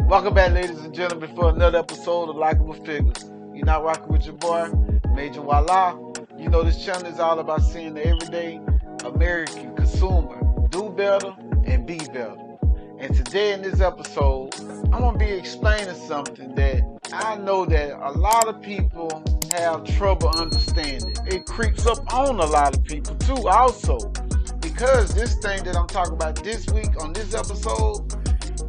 Welcome back, ladies and gentlemen, for another episode of Likeable Figgas. You're not rocking with your boy, Major Voila. You know this channel is all about seeing the everyday American consumer do better and be better. And today in this episode, I'm going to be explaining something that I know that a lot of people have trouble understanding. It creeps up on a lot of people too also. Because this thing that I'm talking about this week on this episode,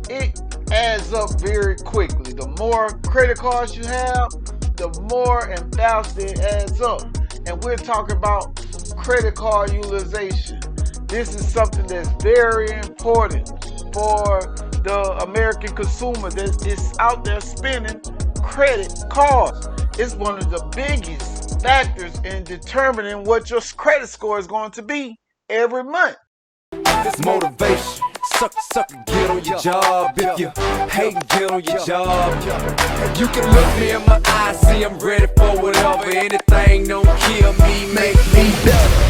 it adds up very quickly. The more credit cards you have, the more and faster it adds up. And we're talking about credit card utilization. This is something that's very important for the American consumer that is out there spending credit cards. It's one of the biggest factors in determining what your credit score is going to be every month. This motivation, suck, get on your job. If you hate, get on your job. You can look me in my eyes, see I'm ready for whatever. Anything don't kill me, make me better.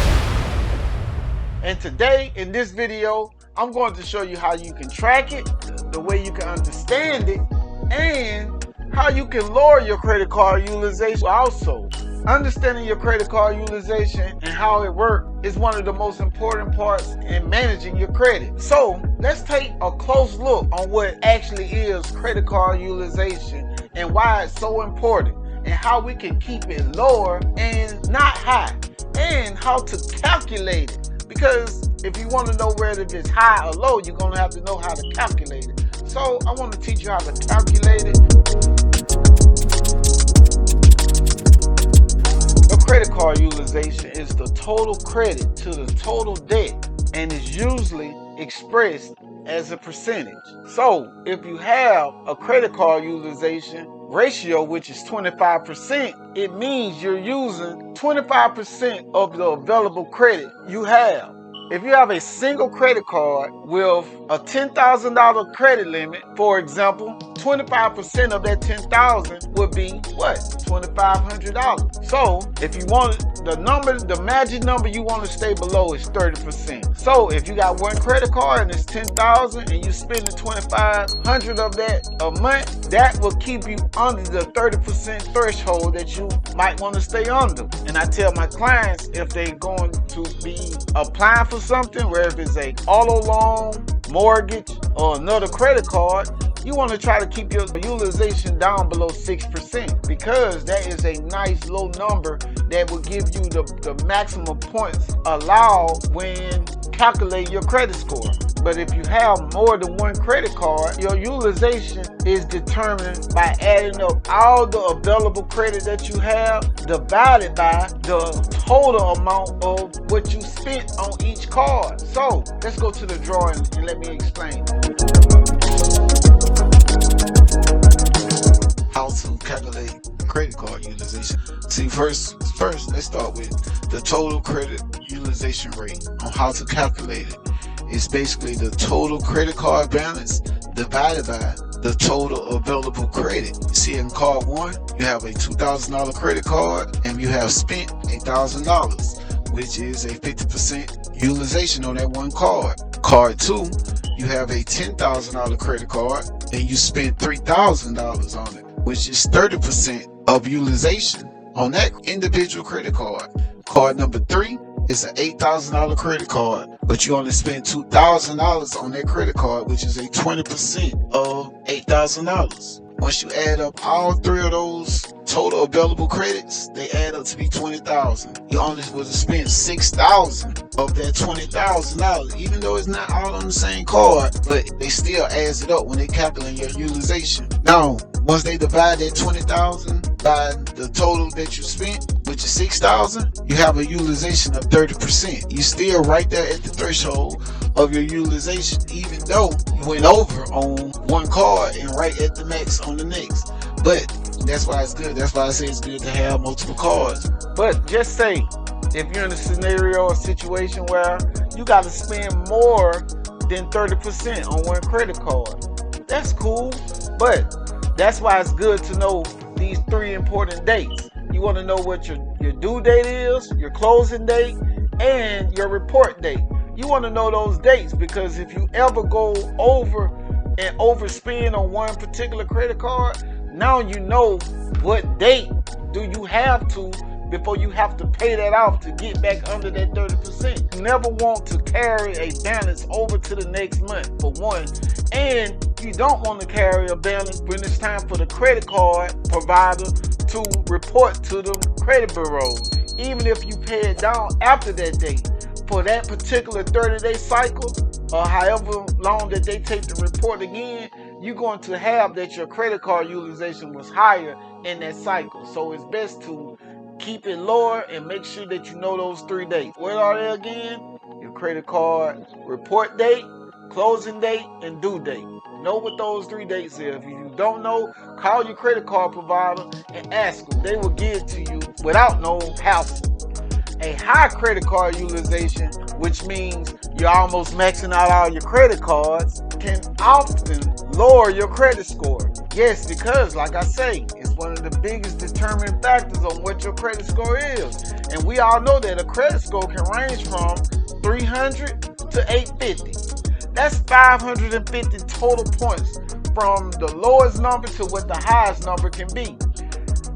And today in this video, I'm going to show you how you can track it, the way you can understand it, and how you can lower your credit card utilization also. Understanding your credit card utilization and how it works is one of the most important parts in managing your credit. So let's take a close look on what actually is credit card utilization and why it's so important, and how we can keep it lower and not high, and how to calculate it. Because if you want to know whether it's high or low, you're going to have to know how to calculate it. So I want to teach you how to calculate it. Credit card utilization is the total credit to the total debt and is usually expressed as a percentage. So if you have a credit card utilization ratio, which is 25%, it means you're using 25% of the available credit you have. If you have a single credit card with a $10,000 credit limit, for example, 25% of that $10,000 would be what? $2,500. So if you want the magic number you want to stay below is 30%. So if you got one credit card and it's $10,000 and you spending $2,500 of that a month, that will keep you under the 30% threshold that you might want to stay under. And I tell my clients, if they're going to be applying for something, whether it's a auto loan, mortgage, or another credit card, you want to try to keep your utilization down below 6%, because that is a nice low number that will give you the maximum points allowed when calculating your credit score. But if you have more than one credit card, your utilization is determined by adding up all the available credit that you have divided by the total amount of what you spent on each card. So let's go to the drawing and let me explain how to calculate credit card utilization. See, first let's start with the total credit utilization rate. On how to calculate it, it's basically the total credit card balance divided by the total available credit. You see, in card one, you have a $2,000 credit card and you have spent $1,000, which is a 50% utilization on that one card. Card two, you have a $10,000 credit card and you spent $3,000 on it, which is 30% of utilization on that individual credit card. Card number three is an $8,000 credit card, but you only spent $2,000 on that credit card, which is a 20% of $8,000. Once you add up all three of those total available credits, they add up to be $20,000. You only would have spent $6,000 of that $20,000, even though it's not all on the same card, but they still adds it up when they calculate your utilization. Now, once they divide that $20,000 by the total that you spent, which is $6,000, you have a utilization of 30%. You still right there at the threshold of your utilization, even though you went over on one card and right at the max on the next. But that's why it's good. That's why I say it's good to have multiple cards. But just say if you're in a scenario or situation where you got to spend more than 30% on one credit card, that's cool. But that's why it's good to know these three important dates. You want to know what your due date is, your closing date, and your report date. You want to know those dates, because if you ever go over and overspend on one particular credit card, now you know what date do you have to before you have to pay that off to get back under that 30%. You never want to carry a balance over to the next month, for one, and you don't want to carry a balance when it's time for the credit card provider to report to the credit bureau. Even if you pay it down after that date, for that particular 30-day cycle, or however long that they take to report again, you're going to have that your credit card utilization was higher in that cycle. So it's best to keep it lower and make sure that you know those 3 dates. What are they again? Your credit card report date, closing date, and due date. Know what those 3 dates are. If you don't know, call your credit card provider and ask them. They will give it to you without no hassle. A high credit card utilization, which means you're almost maxing out all your credit cards, can often lower your credit score. Yes, because like I say, it's one of the biggest determining factors on what your credit score is. And we all know that a credit score can range from 300 to 850. That's 550 total points from the lowest number to what the highest number can be.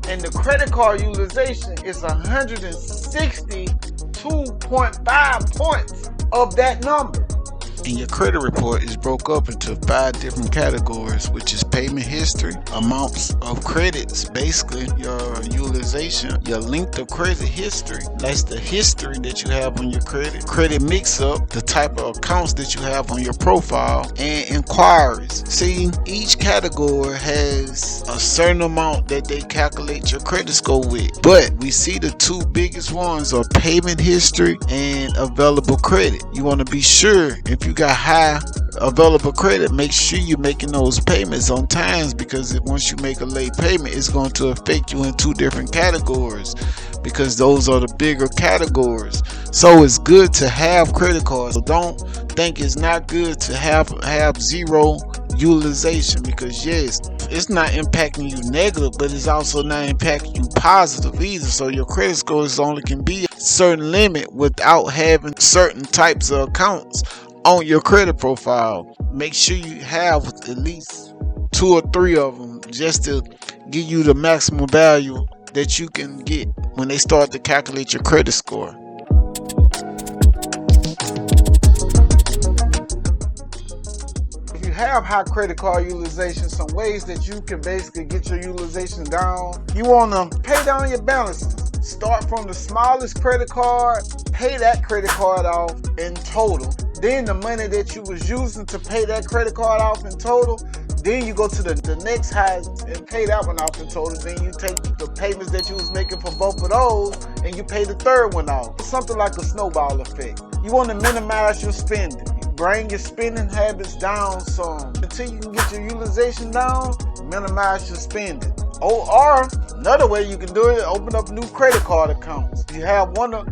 And the credit card utilization is 162.5 points of that number. And your credit report is broke up into 5 different categories, which is payment history, amounts of credits, basically your utilization, your length of credit history, that's the history that you have on your credit mix up, the type of accounts that you have on your profile, and inquiries. See, each category has a certain amount that they calculate your credit score with, but we see the 2 biggest ones are payment history and available credit. You want to be sure if you got high available credit, make sure you're making those payments on times, because once you make a late payment, it's going to affect you in 2 different categories, because those are the bigger categories. So it's good to have credit cards. So don't think it's not good to have zero utilization, because yes, it's not impacting you negative, but it's also not impacting you positive either. So your credit scores only can be a certain limit without having certain types of accounts on your credit profile. Make sure you have at least 2 or 3 of them, just to give you the maximum value that you can get when they start to calculate your credit score. If you have high credit card utilization, some ways that you can basically get your utilization down. You want to pay down your balances. Start from the smallest credit card, pay that credit card off in total. Then the money that you was using to pay that credit card off in total, then you go to the next highest and pay that one off in total. Then you take the payments that you was making for both of those and you pay the third one off. It's something like a snowball effect. You want to minimize your spending. Bring your spending habits down some. Until you can get your utilization down, minimize your spending. Or another way you can do it, open up new credit card accounts. If you have one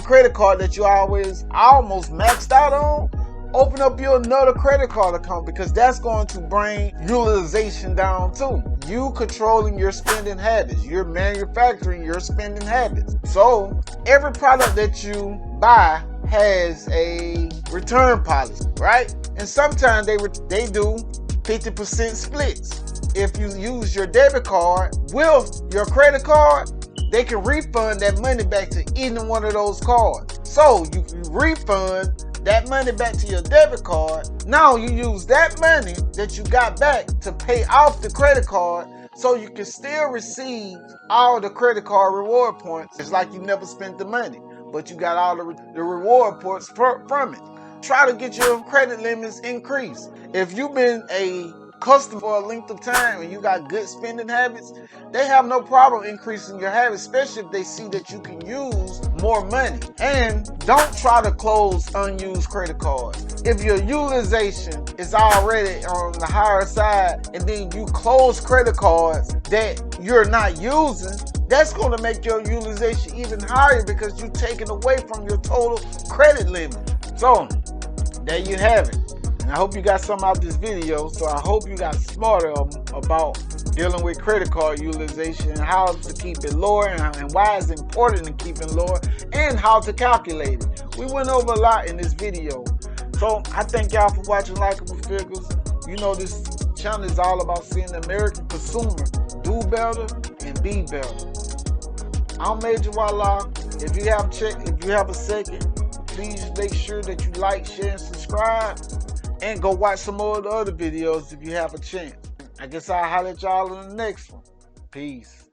credit card that you always almost maxed out on, open up your another credit card account, because that's going to bring utilization down too. You controlling your spending habits. You're manufacturing your spending habits. So every product that you buy has a return policy, right? And sometimes they do 50% splits. If you use your debit card with your credit card, they can refund that money back to either one of those cards. So you refund that money back to your debit card. Now you use that money that you got back to pay off the credit card, so you can still receive all the credit card reward points. It's like you never spent the money, but you got all the reward points from it. Try to get your credit limits increased. If you've been a customer for a length of time and you got good spending habits, they have no problem increasing your habits, especially if they see that you can use more money. And don't try to close unused credit cards. If your utilization is already on the higher side and then you close credit cards that you're not using, that's going to make your utilization even higher, because you're taking away from your total credit limit. So there you have it. And I hope you got something out of this video. So I hope you got smarter about dealing with credit card utilization, and how to keep it lower, and why it's important to keep it lower, and how to calculate it. We went over a lot in this video. So I thank y'all for watching Likeable Figgas. You know, this channel is all about seeing the American consumer do better and be better. I'm Major Walla. If you have a second, please make sure that you like, share, and subscribe. And go watch some more of the other videos if you have a chance. I guess I'll holler at y'all in the next one. Peace.